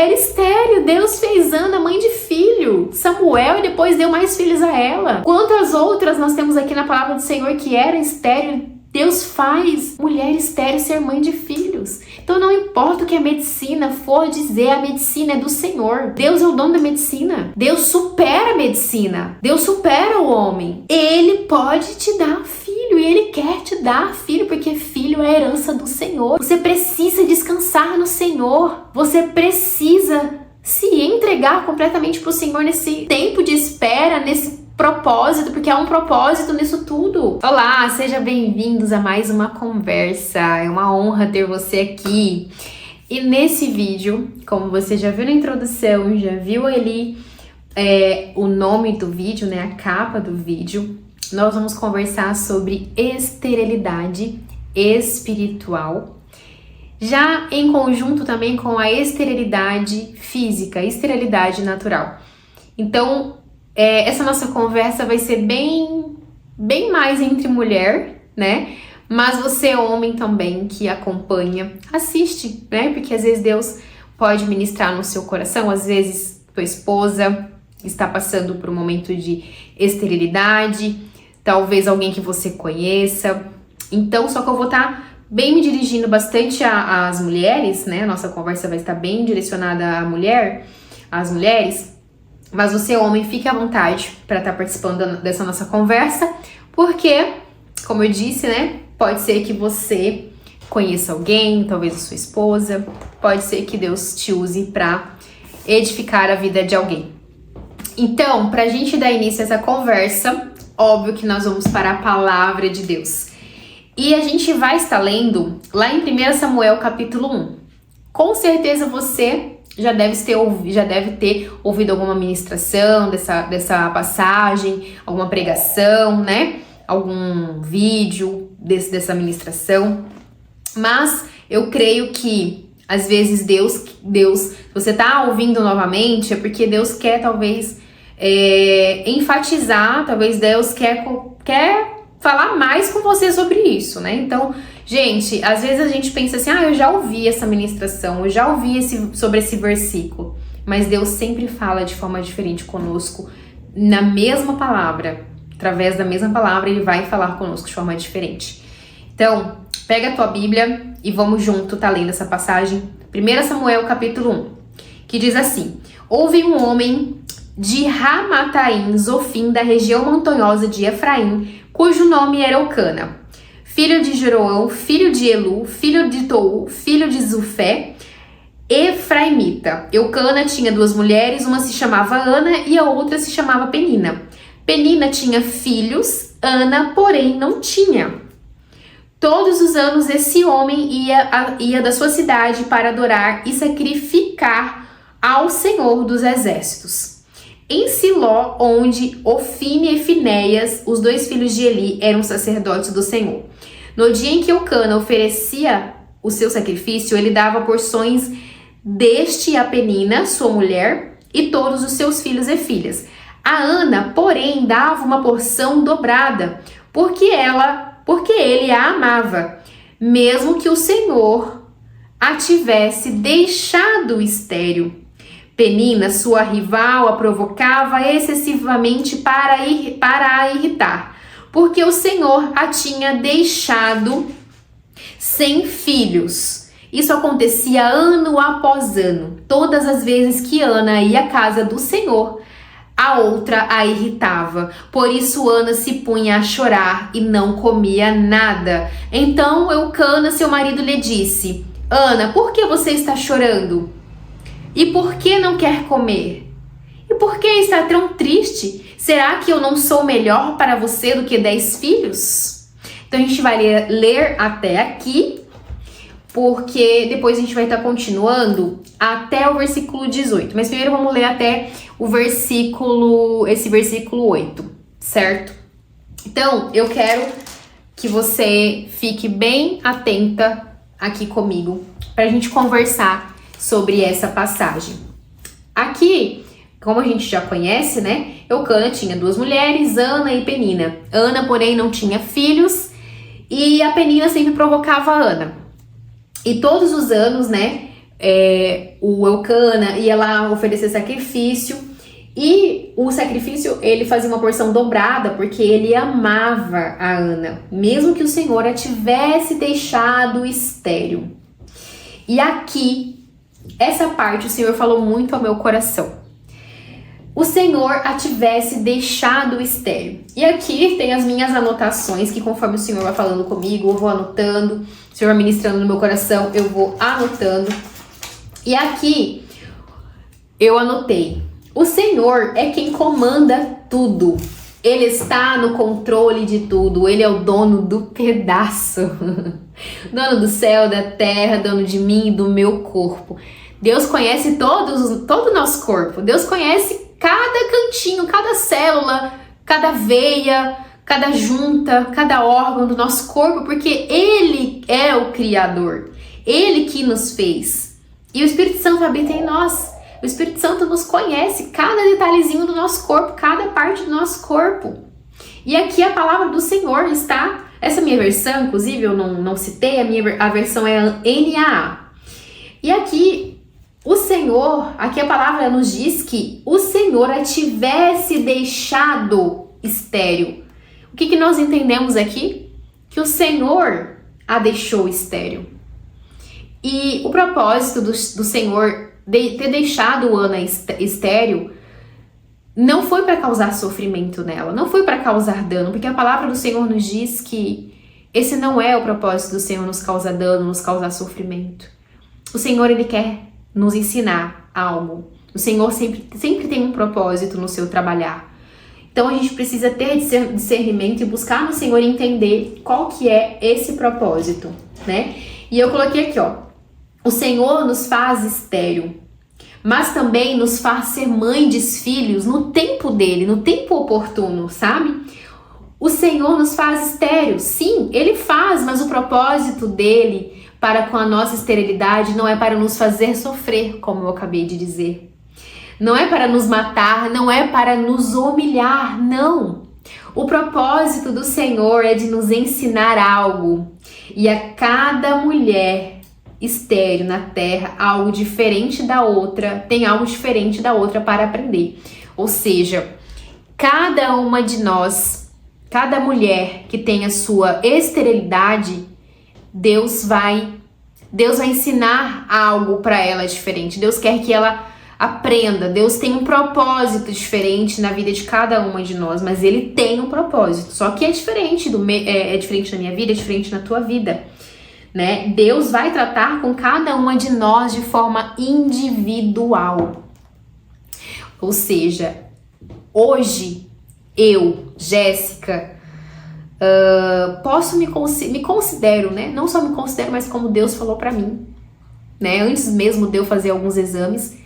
mulher estéril. Deus fez Ana mãe de filho, Samuel, e depois deu mais filhos a ela. Quantas outras nós temos aqui na palavra do Senhor que eram estéril? Deus faz mulher estéril ser mãe de filhos. Então não importa o que a medicina for dizer, a medicina é do Senhor. Deus é o dono da medicina. Deus supera a medicina. Deus supera o homem. Ele pode te dar filho e Ele quer te dar filho, porque filho é a herança do Senhor. Você precisa descansar no Senhor. Você precisa se entregar completamente para o Senhor nesse tempo de espera, nesse propósito, porque há um propósito nisso tudo. Olá, sejam bem-vindos a mais uma conversa. É uma honra ter você aqui. E nesse vídeo, como você já viu na introdução, já viu ali o nome do vídeo, né, a capa do vídeo, nós vamos conversar sobre esterilidade espiritual, já em conjunto também com a esterilidade física, esterilidade natural. Então, essa nossa conversa vai ser bem mais entre mulher, né? Mas você, homem também, que acompanha, assiste, né? Porque às vezes Deus pode ministrar no seu coração, às vezes tua esposa está passando por um momento de esterilidade, talvez alguém que você conheça. Então, só que eu vou estar bem me dirigindo bastante às mulheres, né? A nossa conversa vai estar bem direcionada às mulheres. Mas você, homem, fique à vontade para estar participando dessa nossa conversa, porque, como eu disse, né, pode ser que você conheça alguém, talvez a sua esposa, pode ser que Deus te use para edificar a vida de alguém. Então, para a gente dar início a essa conversa, óbvio que nós vamos para a palavra de Deus. E a gente vai estar lendo lá em 1 Samuel capítulo 1. Com certeza você já deve ter ouvido alguma ministração dessa passagem, alguma pregação, né? Algum vídeo dessa ministração. Mas eu creio que, às vezes, Deus, se você tá ouvindo novamente, é porque Deus quer, talvez, enfatizar, talvez Deus quer falar mais com você sobre isso, né? Então, gente, às vezes a gente pensa assim, eu já ouvi essa ministração, eu já ouvi sobre esse versículo, mas Deus sempre fala de forma diferente conosco, na mesma palavra, através da mesma palavra, Ele vai falar conosco de forma diferente. Então, pega a tua Bíblia e vamos junto, tá lendo essa passagem, 1 Samuel capítulo 1, que diz assim: houve um homem de Ramataim, Zofim, da região montanhosa de Efraim, cujo nome era Eucana, filho de Jeroão, filho de Elu, filho de Tou, filho de Zufé, efraimita. Eucana tinha duas mulheres, uma se chamava Ana e a outra se chamava Penina. Penina tinha filhos, Ana, porém, não tinha. Todos os anos esse homem ia da sua cidade para adorar e sacrificar ao Senhor dos Exércitos. Em Siló, onde Ofine e Finéias, os dois filhos de Eli, eram sacerdotes do Senhor. No dia em que Eucana oferecia o seu sacrifício, ele dava porções deste a Penina, sua mulher, e todos os seus filhos e filhas. A Ana, porém, dava uma porção dobrada, porque ele a amava, mesmo que o Senhor a tivesse deixado estéril. Penina, sua rival, a provocava excessivamente para a irritar, porque o Senhor a tinha deixado sem filhos. Isso acontecia ano após ano. Todas as vezes que Ana ia à casa do Senhor, a outra a irritava. Por isso Ana se punha a chorar e não comia nada. Então Eucana, seu marido, lhe disse: Ana, por que você está chorando? E por que não quer comer? E por que está tão triste? Será que eu não sou melhor para você do que 10 filhos? Então a gente vai ler até aqui, porque depois a gente vai estar continuando até o versículo 18. Mas primeiro vamos ler até esse versículo 8, certo? Então eu quero que você fique bem atenta aqui comigo, para a gente conversar sobre essa passagem. Aqui, como a gente já conhece, né? Eucana tinha duas mulheres, Ana e Penina. Ana, porém, não tinha filhos e a Penina sempre provocava a Ana. E todos os anos, né? o Eucana ia lá oferecer sacrifício, e o sacrifício ele fazia uma porção dobrada, porque ele amava a Ana, mesmo que o Senhor a tivesse deixado estéril. E aqui, essa parte o Senhor falou muito ao meu coração. O Senhor a tivesse deixado estéril. E aqui tem as minhas anotações, que conforme o Senhor vai falando comigo, eu vou anotando. O Senhor vai ministrando no meu coração, eu vou anotando. E aqui, eu anotei. O Senhor é quem comanda tudo. Ele está no controle de tudo. Ele é o dono do pedaço. Dono do céu, da terra, dono de mim e do meu corpo. Deus conhece todo o nosso corpo. Deus conhece cada cantinho, cada célula, cada veia, cada junta, cada órgão do nosso corpo, porque Ele é o Criador. Ele que nos fez. E o Espírito Santo habita em nós. O Espírito Santo nos conhece, cada detalhezinho do nosso corpo, cada parte do nosso corpo. E aqui a palavra do Senhor está... Essa minha versão, inclusive, eu não citei, a versão é NAA. E aqui... O Senhor, aqui a palavra nos diz que o Senhor a tivesse deixado estéril. O que nós entendemos aqui? Que o Senhor a deixou estéril. E o propósito do Senhor ter deixado Ana estéril não foi para causar sofrimento nela, não foi para causar dano, porque a palavra do Senhor nos diz que esse não é o propósito do Senhor, nos causar dano, nos causar sofrimento. O Senhor, Ele quer nos ensinar algo. O Senhor sempre tem um propósito no seu trabalhar. Então a gente precisa ter discernimento e buscar no Senhor entender qual que é esse propósito, né? E eu coloquei aqui, ó. O Senhor nos faz estéril, mas também nos faz ser mãe de filhos no tempo dele, no tempo oportuno, sabe? O Senhor nos faz estéril. Sim, Ele faz, mas o propósito dele para com a nossa esterilidade não é para nos fazer sofrer, como eu acabei de dizer. Não é para nos matar, não é para nos humilhar, não. O propósito do Senhor é de nos ensinar algo. E a cada mulher estéril na terra, algo diferente da outra, tem algo diferente da outra para aprender. Ou seja, cada uma de nós, cada mulher que tem a sua esterilidade, Deus vai ensinar algo para ela diferente. Deus quer que ela aprenda. Deus tem um propósito diferente na vida de cada uma de nós, mas Ele tem um propósito. Só que é diferente é diferente na minha vida, é diferente na tua vida, né? Deus vai tratar com cada uma de nós de forma individual. Ou seja, hoje eu, Jéssica, me considero, né? Não só me considero, mas como Deus falou pra mim, né? Antes mesmo de eu fazer alguns exames,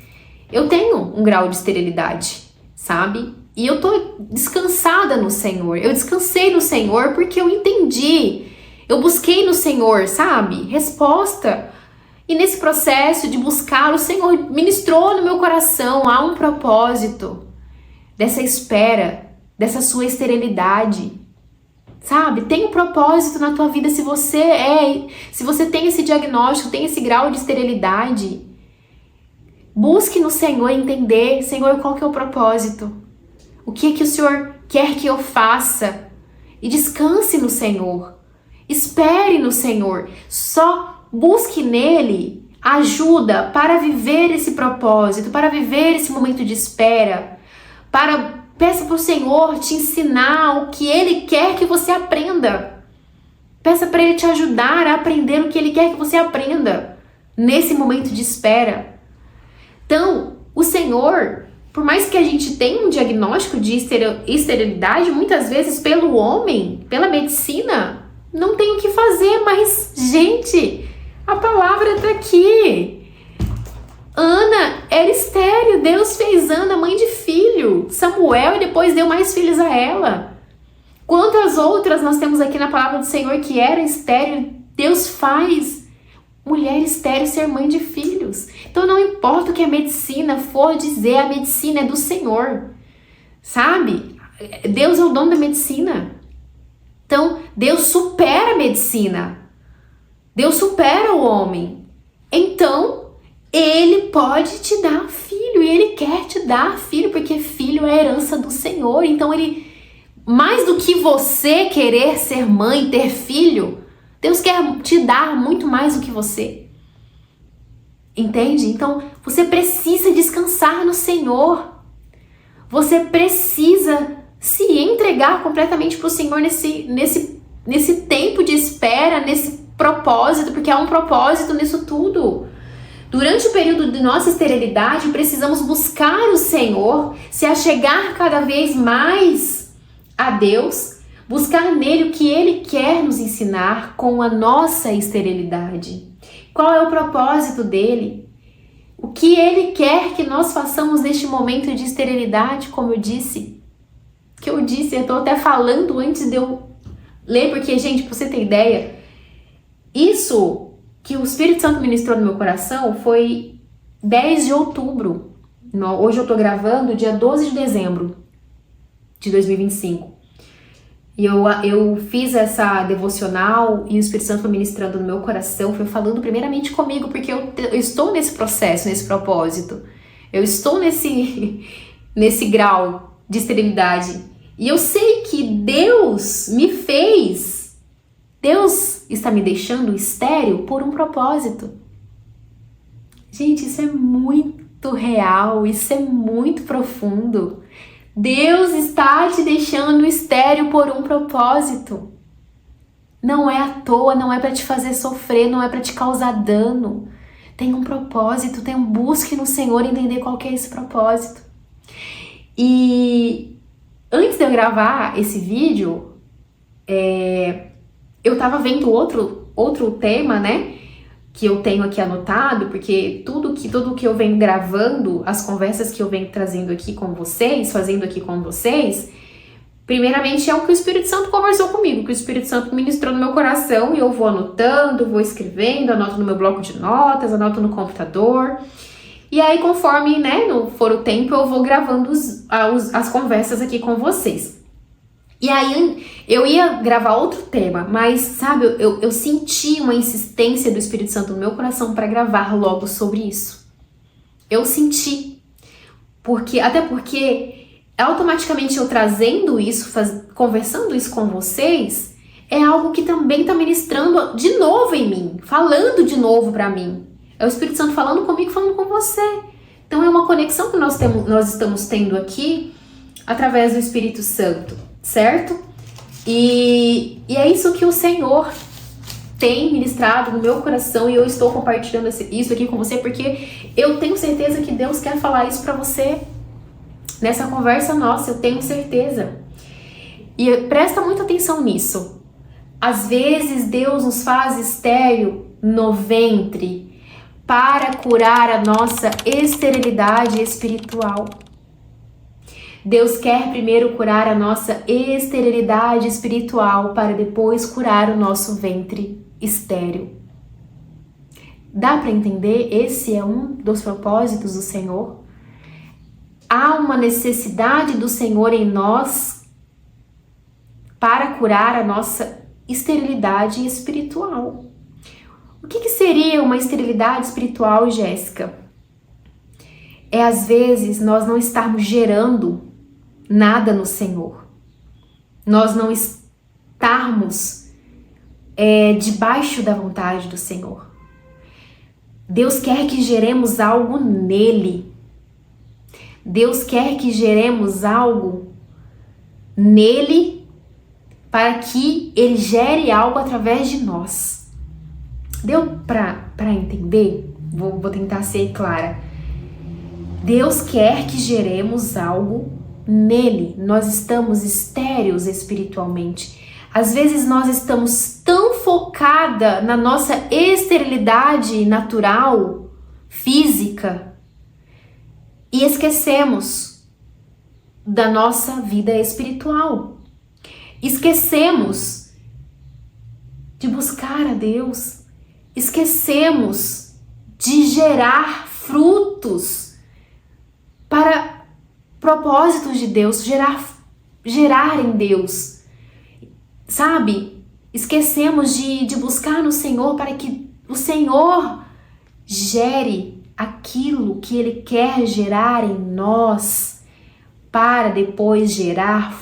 eu tenho um grau de esterilidade, sabe? E eu tô descansada no Senhor. Eu descansei no Senhor porque eu entendi. Eu busquei no Senhor, sabe? Resposta. E nesse processo de buscar, o Senhor ministrou no meu coração. Há um propósito dessa espera, dessa sua esterilidade. Sabe? Tem um propósito na tua vida se você tem esse diagnóstico, tem esse grau de esterilidade. Busque no Senhor entender, Senhor, qual que é o propósito? O que é que o Senhor quer que eu faça? E descanse no Senhor. Espere no Senhor. Só busque nele ajuda para viver esse propósito, para viver esse momento de espera, peça para o Senhor te ensinar o que Ele quer que você aprenda. Peça para Ele te ajudar a aprender o que Ele quer que você aprenda nesse momento de espera. Então, o Senhor, por mais que a gente tenha um diagnóstico de esterilidade, muitas vezes pelo homem, pela medicina, não tem o que fazer, mas, gente, a palavra está aqui. Ana era estéril, Deus fez Ana mãe de filho, Samuel, e depois deu mais filhos a ela. Quantas outras nós temos aqui na palavra do Senhor que era estéril, Deus faz mulher estéril ser mãe de filhos. Então não importa o que a medicina for dizer, a medicina é do Senhor, sabe? Deus é o dono da medicina. Então Deus supera a medicina, Deus supera o homem. Então Ele pode te dar filho, e Ele quer te dar filho, porque filho é a herança do Senhor. Então Ele, mais do que você querer ser mãe, ter filho, Deus quer te dar muito mais do que você. Entende? Então você precisa descansar no Senhor. Você precisa se entregar completamente para o Senhor nesse tempo de espera, nesse propósito, porque há um propósito nisso tudo. Durante o período de nossa esterilidade, precisamos buscar o Senhor, se achegar cada vez mais a Deus, buscar nele o que Ele quer nos ensinar com a nossa esterilidade. Qual é o propósito dele? O que Ele quer que nós façamos neste momento de esterilidade, como eu disse? Eu estou até falando antes de eu ler, porque, gente, pra você ter ideia, isso que o Espírito Santo ministrou no meu coração foi 10 de outubro. Hoje eu tô gravando dia 12 de dezembro de 2025. E eu fiz essa devocional e o Espírito Santo foi ministrando no meu coração, foi falando primeiramente comigo, porque eu estou nesse processo, nesse propósito. Eu estou nesse grau de esterilidade. E eu sei que Deus me fez. Deus está me deixando estéril por um propósito. Gente, isso é muito real, isso é muito profundo. Deus está te deixando estéril por um propósito. Não é à toa, não é para te fazer sofrer, não é para te causar dano. Tem um propósito, busque no Senhor entender qual que é esse propósito. E antes de eu gravar esse vídeo, eu tava vendo outro tema, né, que eu tenho aqui anotado, porque tudo que eu venho gravando, as conversas que eu venho trazendo aqui com vocês, fazendo aqui com vocês, primeiramente é o que o Espírito Santo conversou comigo, que o Espírito Santo ministrou no meu coração, e eu vou anotando, vou escrevendo, anoto no meu bloco de notas, anoto no computador, e aí conforme, né, for o tempo, eu vou gravando as conversas aqui com vocês. E aí, eu ia gravar outro tema, mas, sabe, eu senti uma insistência do Espírito Santo no meu coração para gravar logo sobre isso. Eu senti. Até porque, automaticamente eu trazendo isso, conversando isso com vocês, é algo que também está ministrando de novo em mim, falando de novo para mim. É o Espírito Santo falando comigo, falando com você. Então, é uma conexão que nós estamos tendo aqui através do Espírito Santo. Certo? E é isso que o Senhor tem ministrado no meu coração, e eu estou compartilhando isso aqui com você porque eu tenho certeza que Deus quer falar isso para você nessa conversa nossa, eu tenho certeza. E presta muita atenção nisso. Às vezes Deus nos faz estéril no ventre para curar a nossa esterilidade espiritual. Deus quer primeiro curar a nossa esterilidade espiritual para depois curar o nosso ventre estéril. Dá para entender? Esse é um dos propósitos do Senhor. Há uma necessidade do Senhor em nós para curar a nossa esterilidade espiritual. O que seria uma esterilidade espiritual, Jéssica? É às vezes nós não estarmos gerando nada no Senhor. Nós não estarmos debaixo da vontade do Senhor. Deus quer que geremos algo nele. Deus quer que geremos algo nele para que ele gere algo através de nós. Deu para entender? Vou tentar ser clara. Deus quer que geremos algo nele. Nós estamos estéreis espiritualmente. Às vezes nós estamos tão focada na nossa esterilidade natural, física, e esquecemos da nossa vida espiritual. Esquecemos de buscar a Deus. Esquecemos de gerar frutos para propósitos de Deus, gerar em Deus, sabe? Esquecemos de buscar no Senhor para que o Senhor gere aquilo que Ele quer gerar em nós para depois gerar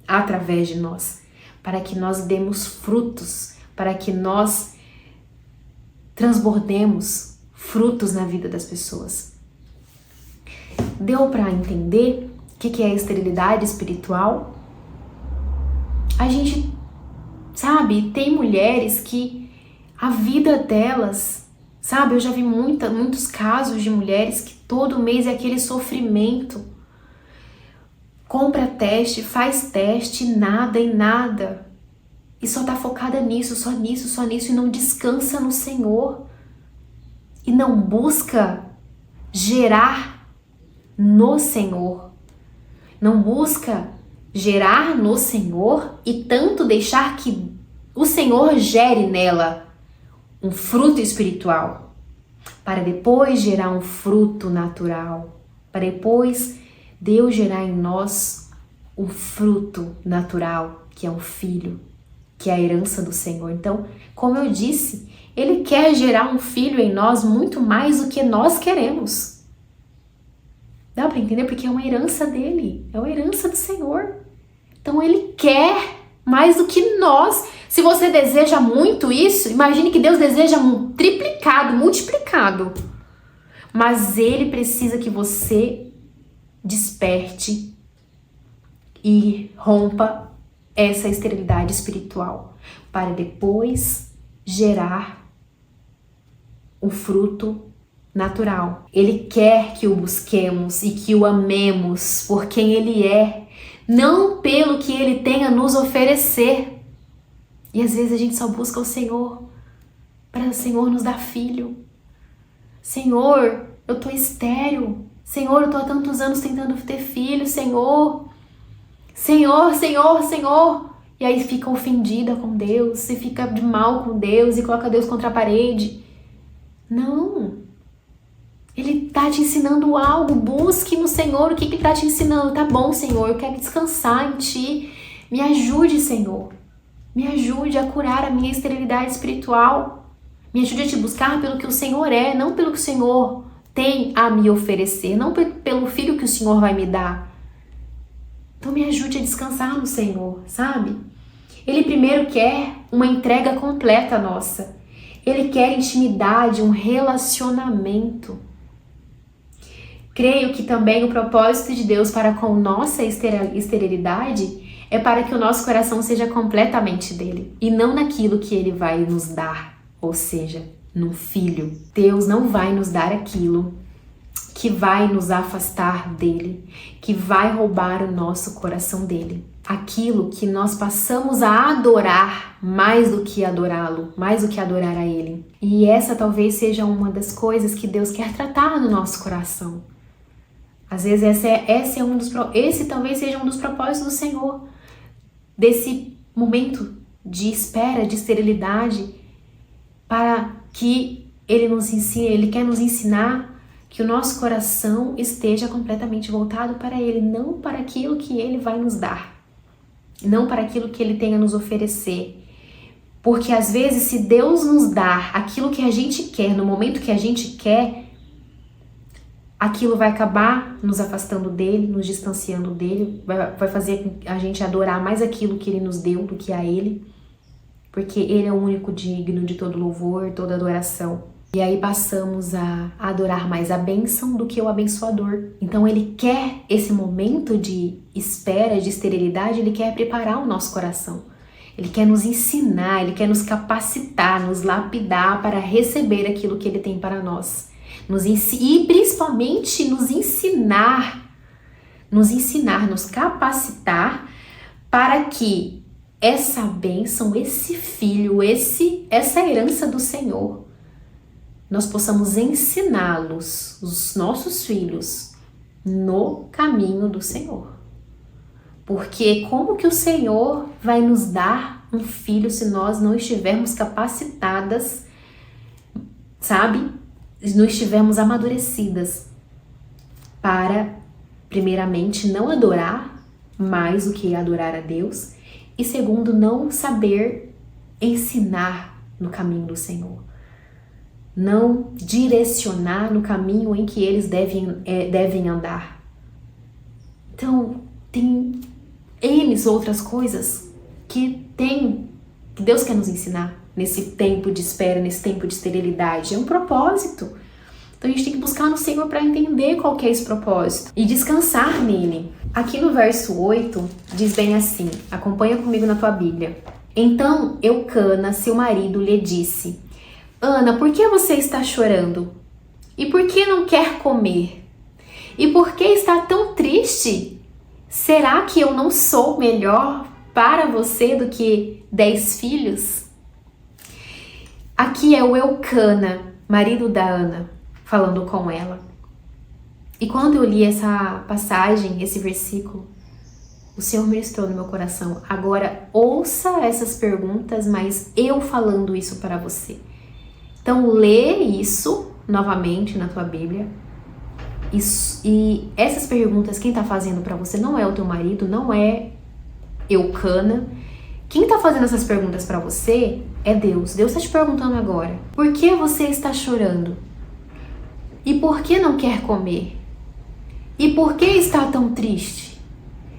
através de nós, para que nós demos frutos, para que nós transbordemos frutos na vida das pessoas. Deu para entender o que é a esterilidade espiritual? A gente, sabe, tem mulheres que a vida delas, sabe, eu já vi muitos casos de mulheres que todo mês é aquele sofrimento. Compra teste, faz teste, nada e nada. E só tá focada nisso, só nisso, só nisso, e não descansa no Senhor. E não busca gerar no Senhor. Não busca gerar no Senhor e tanto deixar que o Senhor gere nela um fruto espiritual, para depois gerar um fruto natural, para depois Deus gerar em nós o fruto natural, que é um filho, que é a herança do Senhor. Então, como eu disse, Ele quer gerar um filho em nós muito mais do que nós queremos. Dá para entender? Porque é uma herança dele, é uma herança do Senhor. Então Ele quer mais do que nós. Se você deseja muito isso, imagine que Deus deseja triplicado, multiplicado. Mas Ele precisa que você desperte e rompa essa esterilidade espiritual, para depois gerar um fruto natural. Ele quer que o busquemos e que o amemos por quem Ele é, não pelo que Ele tem a nos oferecer. E às vezes a gente só busca o Senhor para o Senhor nos dar filho. Senhor, eu tô estéril. Senhor, eu tô há tantos anos tentando ter filho. Senhor, Senhor, Senhor, Senhor. E aí fica ofendida com Deus, e fica de mal com Deus, e coloca Deus contra a parede. Não. Ele tá te ensinando algo. Busque no Senhor o que Ele tá te ensinando. Tá bom, Senhor, eu quero descansar em Ti. Me ajude, Senhor. Me ajude a curar a minha esterilidade espiritual. Me ajude a Te buscar pelo que o Senhor é, não pelo que o Senhor tem a me oferecer, não pelo filho que o Senhor vai me dar. Então me ajude a descansar no Senhor, sabe? Ele primeiro quer uma entrega completa nossa. Ele quer intimidade, um relacionamento. Creio que também o propósito de Deus para com nossa esterilidade é para que o nosso coração seja completamente dele e não naquilo que Ele vai nos dar, ou seja, num filho. Deus não vai nos dar aquilo que vai nos afastar dele, que vai roubar o nosso coração dele. Aquilo que nós passamos a adorar mais do que adorá-lo, mais do que adorar a ele. E essa talvez seja uma das coisas que Deus quer tratar no nosso coração. Às vezes esse talvez seja um dos propósitos do Senhor, desse momento de espera, de esterilidade, para que Ele nos ensine, Ele quer nos ensinar que o nosso coração esteja completamente voltado para Ele, não para aquilo que Ele vai nos dar, não para aquilo que Ele tem a nos oferecer. Porque às vezes, se Deus nos dar aquilo que a gente quer, no momento que a gente quer, aquilo vai acabar nos afastando dele, nos distanciando dele, vai fazer a gente adorar mais aquilo que Ele nos deu do que a Ele, porque Ele é o único digno de todo louvor, toda adoração. E aí passamos a adorar mais a bênção do que o abençoador. Então Ele quer esse momento de espera, de esterilidade, Ele quer preparar o nosso coração. Ele quer nos ensinar, Ele quer nos capacitar, nos lapidar para receber aquilo que Ele tem para nós. E principalmente nos ensinar, nos capacitar para que essa bênção, esse filho, essa herança do Senhor, nós possamos ensiná-los, os nossos filhos, no caminho do Senhor. Porque como que o Senhor vai nos dar um filho se nós não estivermos capacitadas, sabe? Não estivermos amadurecidas para, primeiramente, não adorar mais do que adorar a Deus e, segundo, não saber ensinar no caminho do Senhor. não direcionar no caminho em que eles devem andar. Então, tem N outras coisas que Deus quer nos ensinar nesse tempo de espera, nesse tempo de esterilidade. É um propósito. Então a gente tem que buscar no Senhor para entender qual que é esse propósito e descansar nele. Aqui no verso 8 diz bem assim, acompanha comigo na tua Bíblia. Então Eucana, seu marido, lhe disse: Ana, por que você está chorando? E por que não quer comer? E por que está tão triste? Será que eu não sou melhor para você do que 10 filhos? Aqui é o Eucana, marido da Ana, falando com ela. E quando eu li essa passagem, esse versículo, o Senhor ministrou no meu coração. Agora ouça essas perguntas, mas eu falando isso para você. Então lê isso novamente na tua Bíblia. E essas perguntas, quem está fazendo para você não é o teu marido, não é Eucana. Quem está fazendo essas perguntas para você é Deus. Deus está te perguntando agora: por que você está chorando? E por que não quer comer? E por que está tão triste?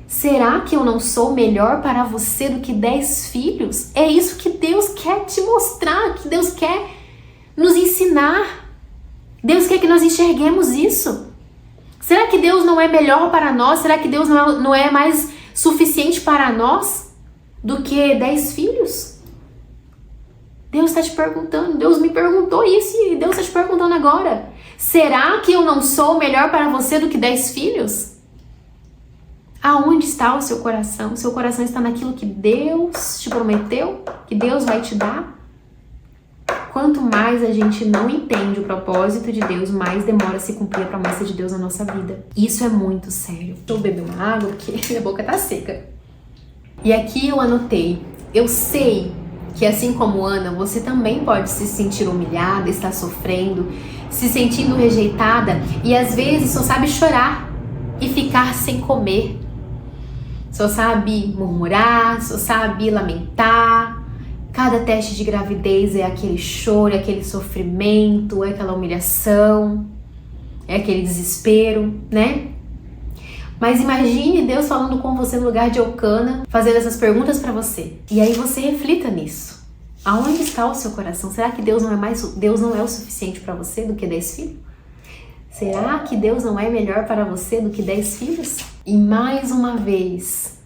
Será que eu não sou melhor para você do que 10 filhos? É isso que Deus quer te mostrar, que Deus quer nos ensinar. Deus quer que nós enxerguemos isso. Será que Deus não é melhor para nós? Será que Deus não é mais suficiente para nós do que 10 filhos? Deus está te perguntando, Deus me perguntou isso e Deus está te perguntando agora. Será que eu não sou melhor para você do que 10 filhos? Aonde está o seu coração? O seu coração está naquilo que Deus te prometeu, que Deus vai te dar? Quanto mais a gente não entende o propósito de Deus, mais demora a se cumprir a promessa de Deus na nossa vida. Isso é muito sério. Deixa eu beber uma água porque minha boca tá seca. E aqui eu anotei: eu sei que assim como Ana, você também pode se sentir humilhada, estar sofrendo, se sentindo rejeitada e às vezes só sabe chorar e ficar sem comer. Só sabe murmurar, só sabe lamentar. Cada teste de gravidez é aquele choro, é aquele sofrimento, é aquela humilhação, é aquele desespero, né? Mas imagine Deus falando com você no lugar de Eucana, fazendo essas perguntas para você. E aí você reflita nisso. Aonde está o seu coração? Será que Deus não é o suficiente para você do que 10 filhos? Será que Deus não é melhor para você do que 10 filhos? E mais uma vez,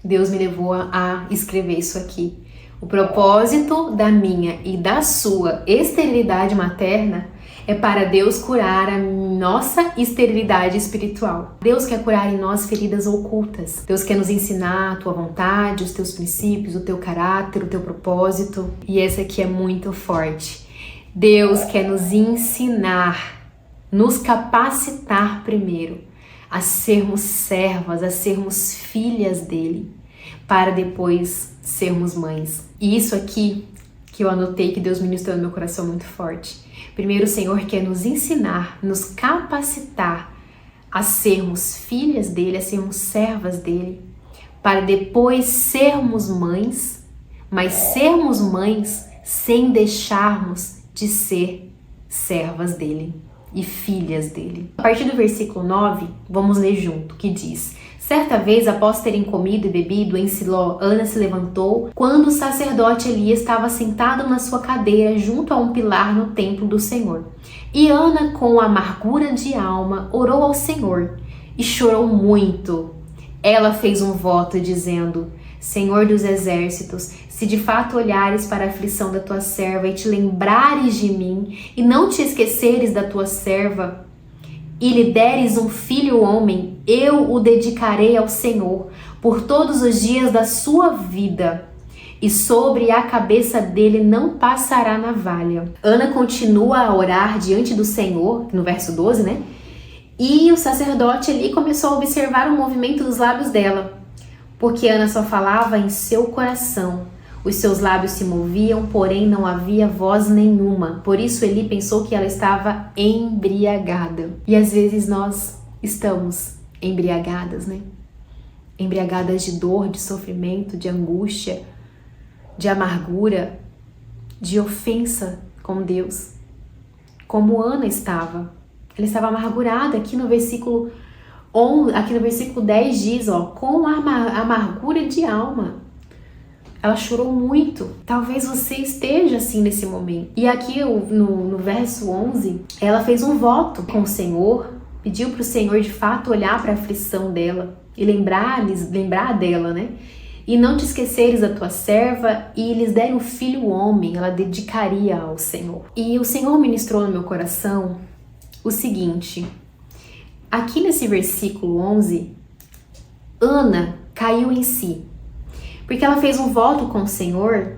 Deus me levou a escrever isso aqui. O propósito da minha e da sua esterilidade materna é para Deus curar a nossa esterilidade espiritual. Deus quer curar em nós feridas ocultas. Deus quer nos ensinar a tua vontade, os teus princípios, o teu caráter, o teu propósito. E essa aqui é muito forte. Deus quer nos ensinar, nos capacitar primeiro a sermos servas, a sermos filhas dele, para depois sermos mães. E isso aqui que eu anotei, que Deus ministrou no meu coração muito forte. Primeiro, o Senhor quer nos ensinar, nos capacitar a sermos filhas dele, a sermos servas dele, para depois sermos mães, mas sermos mães sem deixarmos de ser servas dele e filhas dele. A partir do versículo 9, vamos ler junto, que diz: certa vez, após terem comido e bebido em Siló, Ana se levantou quando o sacerdote Eli estava sentado na sua cadeira junto a um pilar no templo do Senhor. E Ana, com amargura de alma, orou ao Senhor e chorou muito. Ela fez um voto dizendo: Senhor dos exércitos, se de fato olhares para a aflição da tua serva e te lembrares de mim e não te esqueceres da tua serva, e lhe deres um filho homem, eu o dedicarei ao Senhor por todos os dias da sua vida, e sobre a cabeça dele não passará navalha. Ana continua a orar diante do Senhor, no verso 12, né? E o sacerdote ali começou a observar o movimento dos lábios dela, porque Ana só falava em seu coração. Os seus lábios se moviam, porém não havia voz nenhuma. Por isso Eli pensou que ela estava embriagada. E às vezes nós estamos embriagadas, né? Embriagadas de dor, de sofrimento, de angústia, de amargura, de ofensa com Deus. como Ana estava. Ela estava amargurada. Aqui no versículo 11, aqui no versículo 10 diz, ó, com amargura de alma. Ela chorou muito. Talvez você esteja assim nesse momento. E aqui no verso 11, ela fez um voto com o Senhor, pediu para o Senhor de fato olhar para a aflição dela e lembrar dela, né? E não te esqueceres da tua serva, e lhes der um filho homem, ela dedicaria ao Senhor. E o Senhor ministrou no meu coração o seguinte, aqui nesse versículo 11, Ana caiu em si, porque ela fez um voto com o Senhor,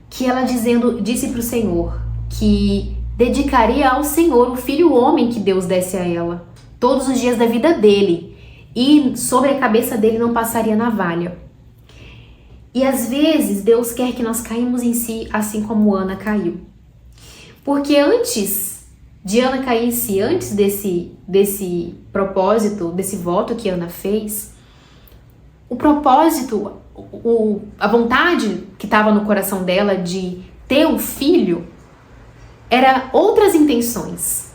que ela disse para o Senhor que dedicaria ao Senhor o filho homem que Deus desse a ela, todos os dias da vida dele, e sobre a cabeça dele não passaria navalha. E às vezes Deus quer que nós caímos em si, assim como Ana caiu. Porque antes de Ana cair em si, antes desse propósito, desse voto que Ana fez, o propósito, a vontade que estava no coração dela de ter um filho, era outras intenções.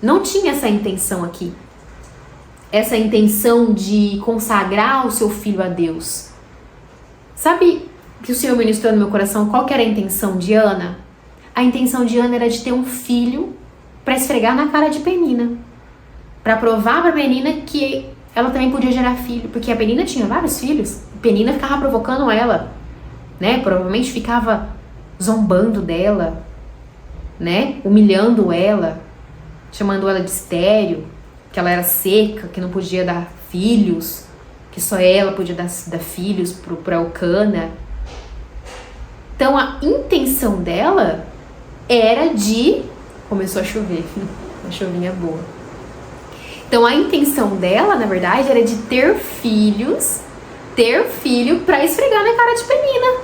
Não tinha essa intenção aqui. Essa intenção de consagrar o seu filho a Deus. Sabe que o Senhor ministrou no meu coração qual que era a intenção de Ana? A intenção de Ana era de ter um filho para esfregar na cara de Penina. Para provar para Penina que ela também podia gerar filho. Porque a Penina tinha vários filhos. Penina ficava provocando ela, né? Provavelmente ficava zombando dela, né? Humilhando ela, chamando ela de estéril, que ela era seca, que não podia dar filhos, que só ela podia dar filhos para Elcana. Então a intenção dela era de... Começou a chover, uma chuvinha boa. Então a intenção dela, na verdade, era de ter filho para esfregar na cara de Penina.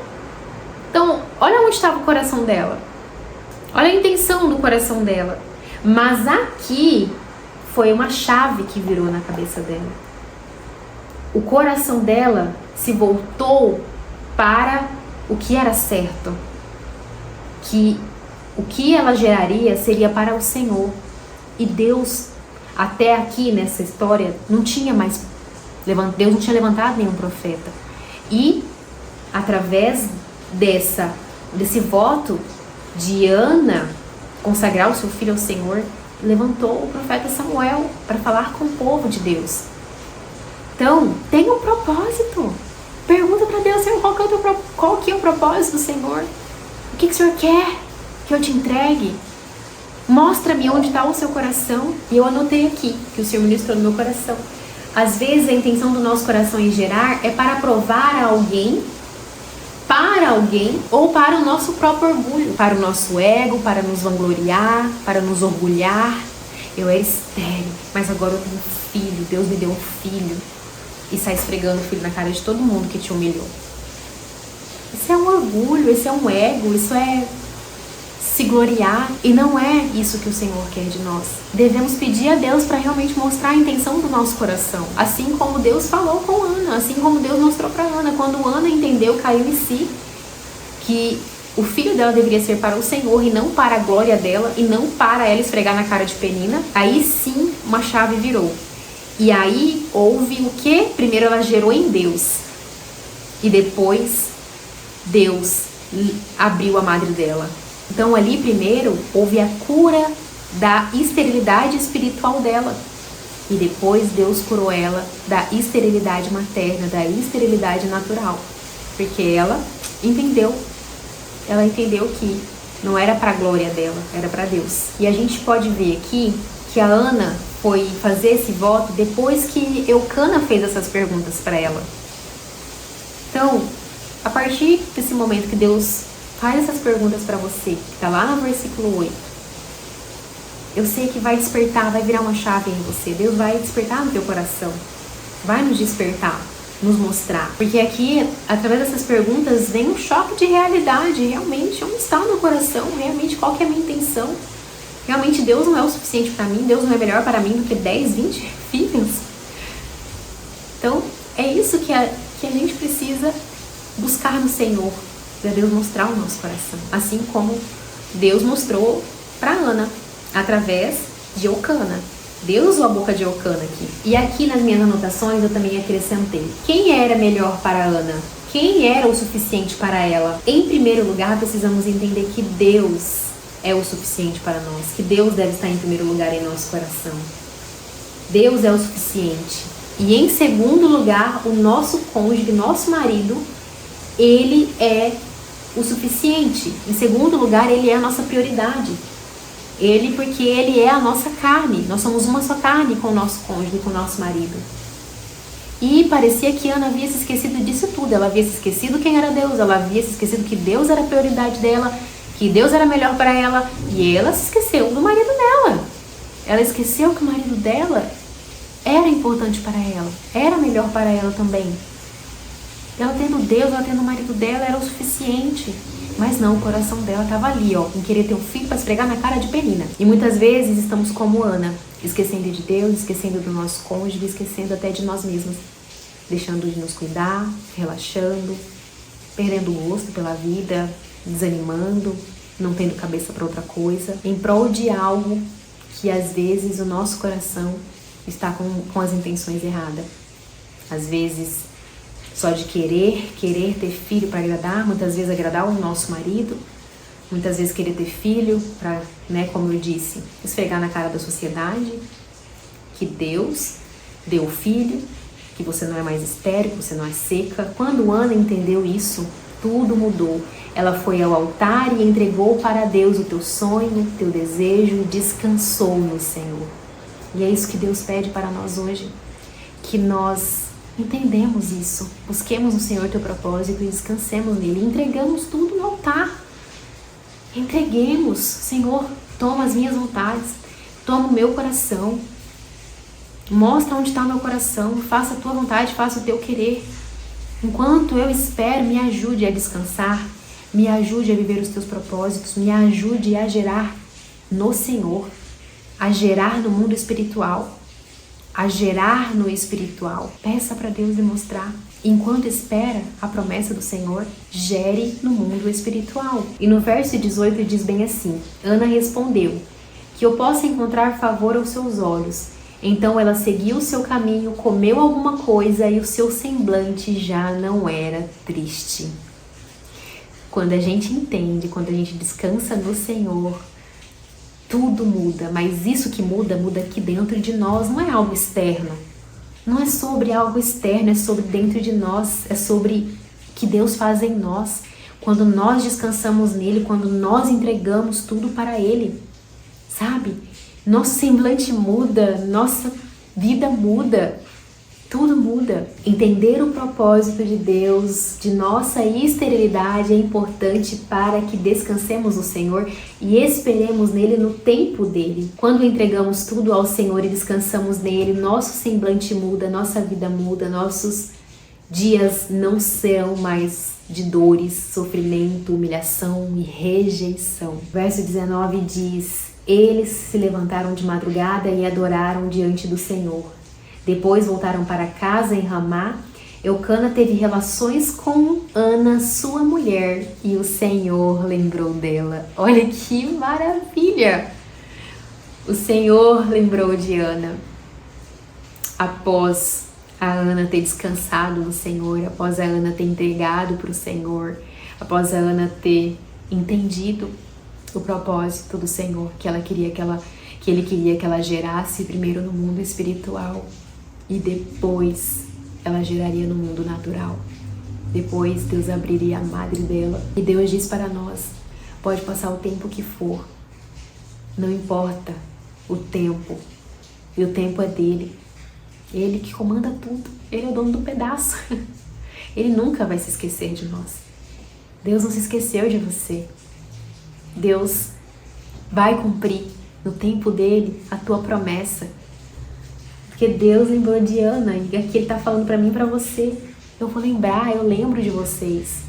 Então, olha onde estava o coração dela. Olha a intenção do coração dela. Mas aqui foi uma chave que virou na cabeça dela. O coração dela se voltou para o que era certo. Que o que ela geraria seria para o Senhor. E Deus, até aqui nessa história, não tinha mais... Deus não tinha levantado nenhum profeta. E, através desse voto de Ana consagrar o seu filho ao Senhor, levantou o profeta Samuel para falar com o povo de Deus. Então, tem um propósito. Pergunta para Deus, Senhor, qual que é o propósito do Senhor? O que o Senhor quer que eu te entregue? Mostra-me onde está o seu coração. E eu anotei aqui, que o Senhor ministrou no meu coração. Às vezes a intenção do nosso coração em gerar é para provar a alguém, para alguém, ou para o nosso próprio orgulho, para o nosso ego, para nos vangloriar, para nos orgulhar. Eu era estéril, mas agora eu tenho um filho, Deus me deu um filho. E sai esfregando o filho na cara de todo mundo que te humilhou. Isso é um orgulho, isso é um ego, isso é se gloriar. E não é isso que o Senhor quer de nós. Devemos pedir a Deus para realmente mostrar a intenção do nosso coração. Assim como Deus falou com Ana, assim como Deus mostrou para Ana. Quando Ana entendeu, caiu em si, que o filho dela deveria ser para o Senhor e não para a glória dela, e não para ela esfregar na cara de Penina, aí sim uma chave virou. E aí houve o que? Primeiro ela gerou em Deus. E depois Deus abriu a madre dela. Então ali primeiro houve a cura da esterilidade espiritual dela. E depois Deus curou ela da esterilidade materna, da esterilidade natural. Porque ela entendeu que não era para a glória dela, era para Deus. E a gente pode ver aqui que a Ana foi fazer esse voto depois que Elcana fez essas perguntas para ela. Então, a partir desse momento que Deus faz essas perguntas para você, que está lá no versículo 8, eu sei que vai despertar, vai virar uma chave em você. Deus vai despertar no teu coração, vai nos despertar, nos mostrar. Porque aqui, através dessas perguntas, vem um choque de realidade. Realmente, onde está o meu coração? Realmente, qual que é a minha intenção? Realmente Deus não é o suficiente para mim, Deus não é melhor para mim do que 10, 20 filhos. Então, é isso que a gente precisa buscar no Senhor, para Deus mostrar o nosso coração. Assim como Deus mostrou para Ana, através de Eucana. Deus usou a boca de Eucana aqui. E aqui nas minhas anotações eu também acrescentei: quem era melhor para Ana? Quem era o suficiente para ela? Em primeiro lugar, precisamos entender que Deus é o suficiente para nós, que Deus deve estar em primeiro lugar em nosso coração. Deus é o suficiente. E em segundo lugar, o nosso cônjuge, nosso marido, ele é o suficiente. Em segundo lugar, ele é a nossa prioridade. Ele, porque ele é a nossa carne. Nós somos uma só carne com o nosso cônjuge, com o nosso marido. E parecia que Ana havia se esquecido disso tudo. Ela havia se esquecido quem era Deus. Ela havia se esquecido que Deus era a prioridade dela, que Deus era melhor para ela. E ela se esqueceu do marido dela. Ela esqueceu que o marido dela era importante para ela. Era melhor para ela também. Ela tendo Deus, ela tendo o marido dela, era o suficiente. Mas não, o coração dela estava ali, ó, em querer ter um filho para esfregar na cara de Penina. E muitas vezes estamos como Ana, esquecendo de Deus, esquecendo do nosso cônjuge, esquecendo até de nós mesmos. Deixando de nos cuidar, relaxando, perdendo o gosto pela vida, desanimando, não tendo cabeça para outra coisa, em prol de algo que às vezes o nosso coração está com as intenções erradas. Às vezes só de querer ter filho para agradar, muitas vezes agradar o nosso marido, muitas vezes querer ter filho para, né, como eu disse, esfregar na cara da sociedade que Deus deu o filho, que você não é mais estéril, que você não é seca. Quando Ana entendeu isso, tudo mudou. Ela foi ao altar e entregou para Deus o teu sonho, o teu desejo e descansou no Senhor. E é isso que Deus pede para nós hoje, que nós entendemos isso, busquemos no Senhor teu propósito e descansemos nele, entregamos tudo no altar. Entreguemos: Senhor, toma as minhas vontades, toma o meu coração, mostra onde está o meu coração, faça a tua vontade, faça o teu querer. Enquanto eu espero, me ajude a descansar, me ajude a viver os teus propósitos, me ajude a gerar no Senhor, a gerar no mundo espiritual, a gerar no espiritual. Peça para Deus demonstrar. Enquanto espera a promessa do Senhor, gere no mundo espiritual. E no verso 18 diz bem assim: Ana respondeu: que eu possa encontrar favor aos seus olhos. Então ela seguiu o seu caminho, comeu alguma coisa e o seu semblante já não era triste. Quando a gente entende, quando a gente descansa no Senhor, tudo muda, mas isso que muda, muda aqui dentro de nós, não é algo externo. Não é sobre algo externo, é sobre dentro de nós, é sobre o que Deus faz em nós. Quando nós descansamos nele, quando nós entregamos tudo para ele, sabe? Nosso semblante muda, nossa vida muda, tudo muda. Entender o propósito de Deus, de nossa esterilidade é importante para que descansemos no Senhor e esperemos nele no tempo dele. Quando entregamos tudo ao Senhor e descansamos nele, nosso semblante muda, nossa vida muda, nossos dias não serão mais de dores, sofrimento, humilhação e rejeição. Verso 19 diz: eles se levantaram de madrugada e adoraram diante do Senhor. Depois voltaram para casa em Ramá. Eucana teve relações com Ana, sua mulher, e o Senhor lembrou dela. Olha que maravilha! O Senhor lembrou de Ana. Após a Ana ter descansado no Senhor, após a Ana ter entregado para o Senhor, após a Ana ter entendido o propósito do Senhor, que ele queria que ela gerasse primeiro no mundo espiritual e depois ela geraria no mundo natural. Depois Deus abriria a madre dela. E Deus diz para nós: pode passar o tempo que for, não importa o tempo, e o tempo é dele. Ele que comanda tudo, ele é o dono do pedaço. Ele nunca vai se esquecer de nós. Deus não se esqueceu de você. Deus vai cumprir no tempo dele a tua promessa. Porque Deus lembrou de Ana, e aqui ele está falando para mim e para você. Eu vou lembrar, eu lembro de vocês.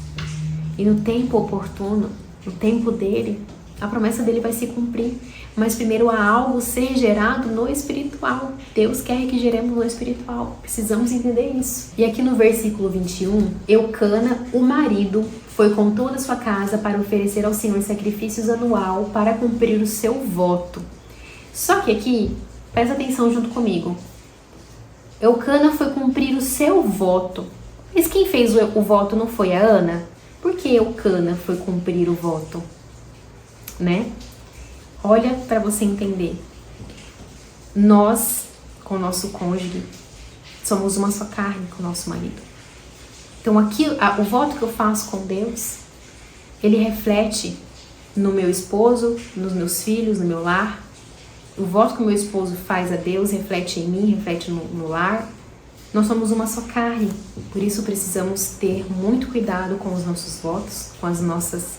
E no tempo oportuno, no tempo dele, a promessa dele vai se cumprir. Mas primeiro há algo ser gerado no espiritual. Deus quer que geremos no espiritual. Precisamos entender isso. E aqui no versículo 21, Eucana, o marido, foi com toda a sua casa para oferecer ao Senhor sacrifícios anual para cumprir o seu voto. Só que aqui, presta atenção junto comigo. Eucana foi cumprir o seu voto. Mas quem fez o voto não foi a Ana? Por que Eucana foi cumprir o voto? Né? Olha para você entender. Nós, com o nosso cônjuge, somos uma só carne com o nosso marido. Então aqui, o voto que eu faço com Deus, ele reflete no meu esposo, nos meus filhos, no meu lar. O voto que o meu esposo faz a Deus reflete em mim, reflete no lar. Nós somos uma só carne, por isso precisamos ter muito cuidado com os nossos votos, com as nossas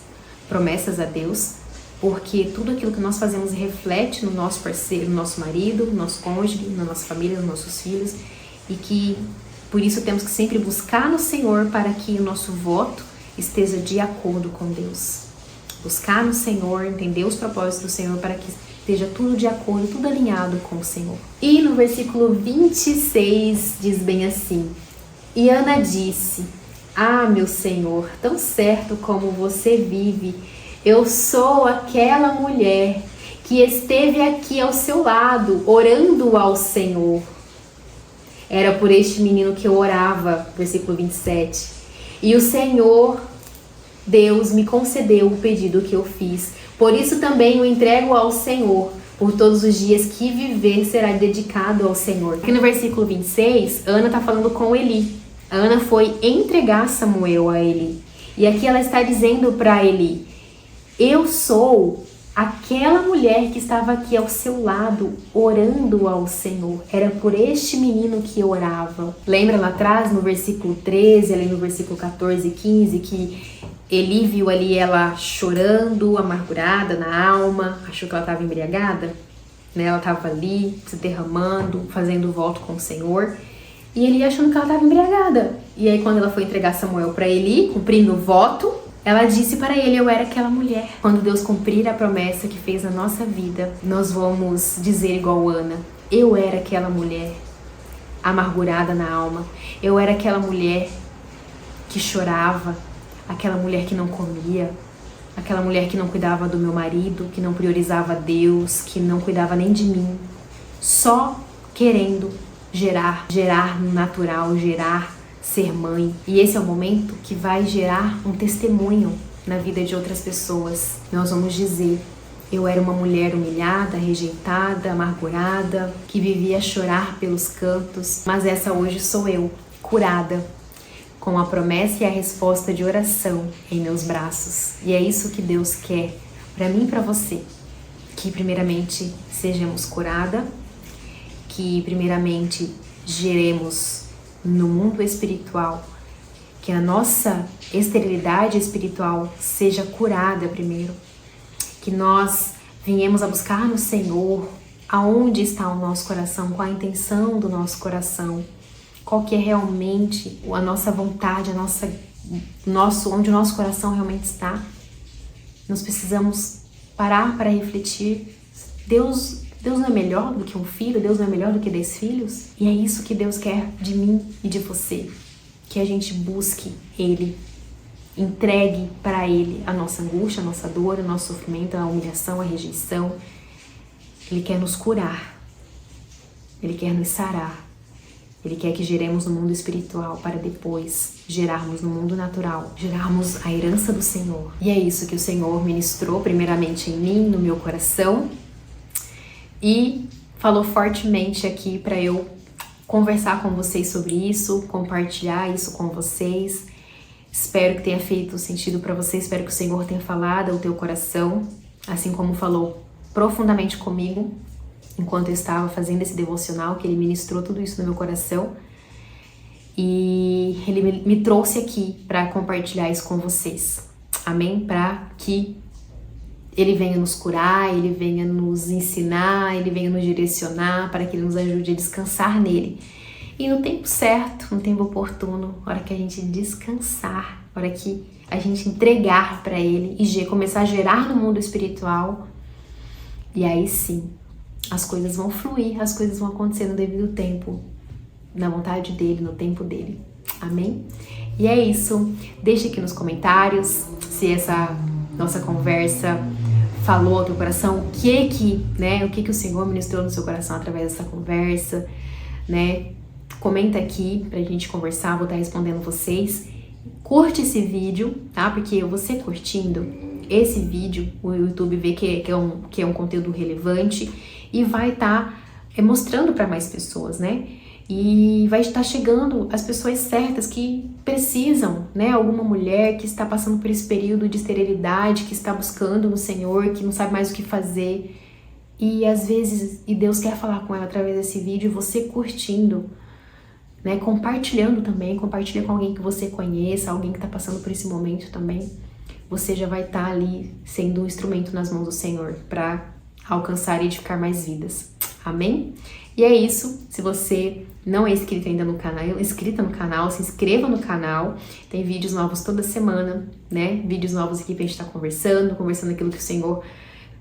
promessas a Deus, porque tudo aquilo que nós fazemos reflete no nosso parceiro, no nosso marido, no nosso cônjuge, na nossa família, nos nossos filhos, e que por isso temos que sempre buscar no Senhor para que o nosso voto esteja de acordo com Deus. Buscar no Senhor, entender os propósitos do Senhor para que esteja tudo de acordo, tudo alinhado com o Senhor. E no versículo 26 diz bem assim: E Ana disse: Ah, meu Senhor, tão certo como você vive, eu sou aquela mulher que esteve aqui ao seu lado, orando ao Senhor. Era por este menino que eu orava, versículo 27. E o Senhor, Deus, me concedeu o pedido que eu fiz. Por isso também o entrego ao Senhor. Por todos os dias que viver será dedicado ao Senhor. Aqui no versículo 26, Ana está falando com Eli. A Ana foi entregar Samuel a Eli. E aqui ela está dizendo para Eli: Eu sou aquela mulher que estava aqui ao seu lado, orando ao Senhor. Era por este menino que eu orava. Lembra lá atrás, no versículo 13, ali no versículo 14 e 15, que Eli viu ali ela chorando, amargurada na alma, achou que ela estava embriagada, né? Ela estava ali se derramando, fazendo voto com o Senhor, e Eli achando que ela estava embriagada. E aí quando ela foi entregar Samuel para Eli, cumprindo o voto, ela disse para ele: Eu era aquela mulher. Quando Deus cumprir a promessa que fez na nossa vida, nós vamos dizer igual Ana: Eu era aquela mulher amargurada na alma, eu era aquela mulher que chorava, aquela mulher que não comia, aquela mulher que não cuidava do meu marido, que não priorizava Deus, que não cuidava nem de mim, só querendo gerar no natural, ser mãe. E esse é o momento que vai gerar um testemunho na vida de outras pessoas. Nós vamos dizer: eu era uma mulher humilhada, rejeitada, amargurada, que vivia a chorar pelos cantos, mas essa hoje sou eu, curada, com a promessa e a resposta de oração em meus braços. E é isso que Deus quer para mim e para você. Que primeiramente sejamos curada, que primeiramente geremos no mundo espiritual, que a nossa esterilidade espiritual seja curada primeiro, que nós venhamos a buscar no Senhor aonde está o nosso coração, qual a intenção do nosso coração, qual que é realmente a nossa vontade, onde o nosso coração realmente está. Nós precisamos parar para refletir. Deus não é melhor do que um filho, Deus não é melhor do que 10 filhos. E é isso que Deus quer de mim e de você, que a gente busque Ele, entregue para Ele a nossa angústia, a nossa dor, o nosso sofrimento, a humilhação, a rejeição. Ele quer nos curar, Ele quer nos sarar, Ele quer que geremos no mundo espiritual para depois gerarmos no mundo natural, gerarmos a herança do Senhor. E é isso que o Senhor ministrou primeiramente em mim, no meu coração, e falou fortemente aqui para eu conversar com vocês sobre isso, compartilhar isso com vocês. Espero que tenha feito sentido para você, espero que o Senhor tenha falado ao teu coração, assim como falou profundamente comigo enquanto eu estava fazendo esse devocional, que Ele ministrou tudo isso no meu coração. E Ele me trouxe aqui para compartilhar isso com vocês. Amém? Para que Ele venha nos curar, Ele venha nos ensinar, Ele venha nos direcionar, para que Ele nos ajude a descansar nele. E no tempo certo, no tempo oportuno, na hora que a gente descansar, na hora que a gente entregar para Ele e começar a gerar no mundo espiritual, e aí sim, as coisas vão fluir, as coisas vão acontecer no devido tempo, na vontade dEle, no tempo dEle. Amém? E é isso. Deixa aqui nos comentários se essa nossa conversa falou ao teu coração, o que o Senhor ministrou no seu coração através dessa conversa, né? Comenta aqui pra gente conversar, vou estar respondendo vocês. Curte esse vídeo, tá? Porque você curtindo esse vídeo, o YouTube vê que é um conteúdo relevante e vai estar mostrando para mais pessoas, né? E vai estar chegando as pessoas certas que precisam, né? Alguma mulher que está passando por esse período de esterilidade, que está buscando no Senhor, que não sabe mais o que fazer. E às vezes, Deus quer falar com ela através desse vídeo, você curtindo, né? Compartilhando também, compartilha com alguém que você conheça, alguém que está passando por esse momento também. Você já vai estar ali sendo um instrumento nas mãos do Senhor para alcançar e edificar mais vidas. Amém? E é isso. Se você não é inscrito ainda no canal, se inscreva no canal. Tem vídeos novos toda semana, né? Vídeos novos aqui pra gente estar conversando aquilo que o Senhor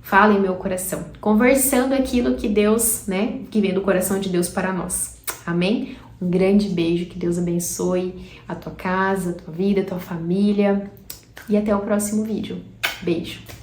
fala em meu coração. Conversando aquilo que Deus, né? Que vem do coração de Deus para nós. Amém? Um grande beijo, que Deus abençoe a tua casa, a tua vida, a tua família. E até o próximo vídeo. Beijo!